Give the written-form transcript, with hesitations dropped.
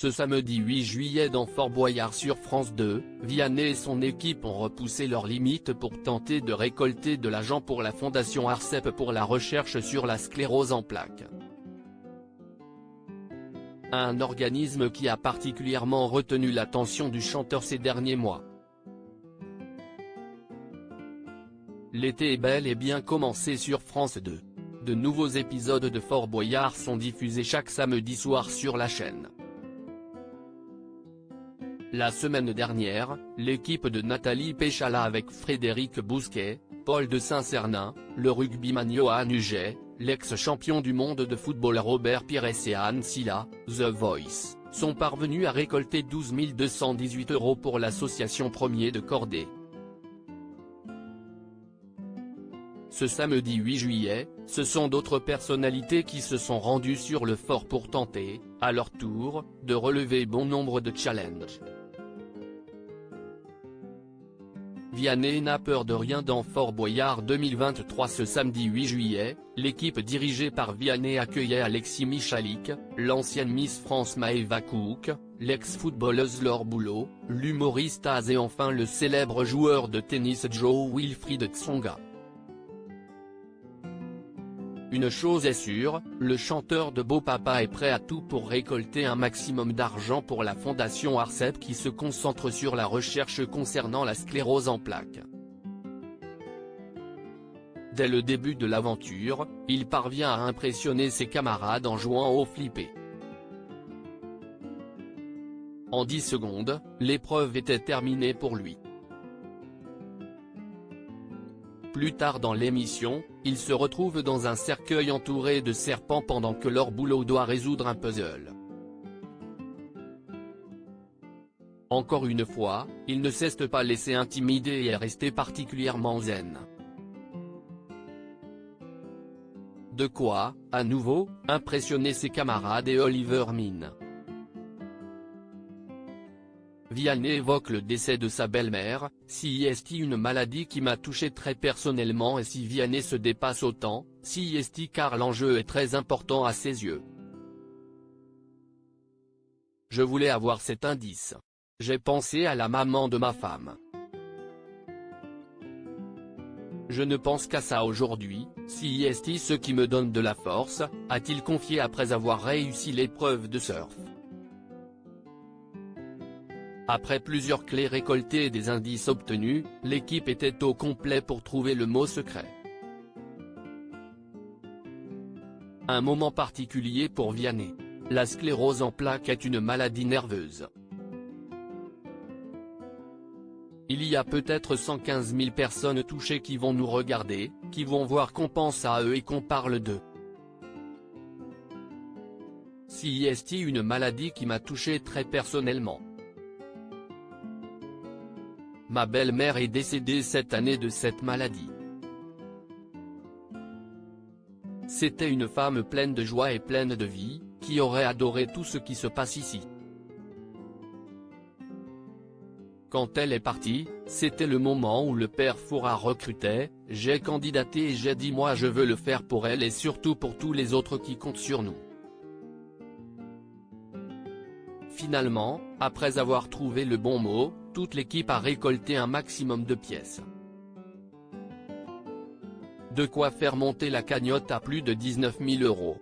Ce samedi 8 juillet dans Fort Boyard sur France 2, Vianney et son équipe ont repoussé leurs limites pour tenter de récolter de l'argent pour la fondation ARCEP pour la recherche sur la sclérose en plaques. Un organisme qui a particulièrement retenu l'attention du chanteur ces derniers mois. L'été est bel et bien commencé sur France 2. De nouveaux épisodes de Fort Boyard sont diffusés chaque samedi soir sur la chaîne. La semaine dernière, l'équipe de Nathalie Péchala avec Frédéric Bousquet, Paul de Saint-Cernin, le rugbyman Johan Huget, l'ex-champion du monde de football Robert Pires et Anne Silla, The Voice, sont parvenus à récolter 12 218 € pour l'association Premier de Cordée. Ce samedi 8 juillet, ce sont d'autres personnalités qui se sont rendues sur le fort pour tenter, à leur tour, de relever bon nombre de challenges. Vianney n'a peur de rien dans Fort Boyard 2023. Ce samedi 8 juillet, l'équipe dirigée par Vianney accueillait Alexis Michalik, l'ancienne Miss France Maëva Cook, l'ex-footballeuse Laure Boulot, l'humoriste Az et enfin le célèbre joueur de tennis Joe Wilfried Tsonga. Une chose est sûre, le chanteur de Beau Papa est prêt à tout pour récolter un maximum d'argent pour la fondation ARCEP qui se concentre sur la recherche concernant la sclérose en plaques. Dès le début de l'aventure, il parvient à impressionner ses camarades en jouant au flippé. En 10 secondes, l'épreuve était terminée pour lui. Plus tard dans l'émission, il se retrouve dans un cercueil entouré de serpents pendant que Laure Boulot doit résoudre un puzzle. Encore une fois, il ne s'est pas laissé intimider et est resté particulièrement zen. De quoi, à nouveau, impressionner ses camarades et Oliver Mine. Vianney évoque le décès de sa belle-mère, si est une maladie qui m'a touché très personnellement et si Vianney se dépasse autant, si est car l'enjeu est très important à ses yeux. Je voulais avoir cet indice. J'ai pensé à la maman de ma femme. Je ne pense qu'à ça aujourd'hui, si est ce qui me donne de la force, a-t-il confié après avoir réussi l'épreuve de surf. Après plusieurs clés récoltées et des indices obtenus, l'équipe était au complet pour trouver le mot secret. Un moment particulier pour Vianney. La sclérose en plaques est une maladie nerveuse. Il y a peut-être 115 000 personnes touchées qui vont nous regarder, qui vont voir qu'on pense à eux et qu'on parle d'eux. Si est une maladie qui m'a touché très personnellement. Ma belle-mère est décédée cette année de cette maladie. C'était une femme pleine de joie et pleine de vie, qui aurait adoré tout ce qui se passe ici. Quand elle est partie, c'était le moment où le père Fouras recrutait, j'ai candidaté et j'ai dit moi je veux le faire pour elle et surtout pour tous les autres qui comptent sur nous. Finalement, après avoir trouvé le bon mot, toute l'équipe a récolté un maximum de pièces. De quoi faire monter la cagnotte à plus de 19 000 €.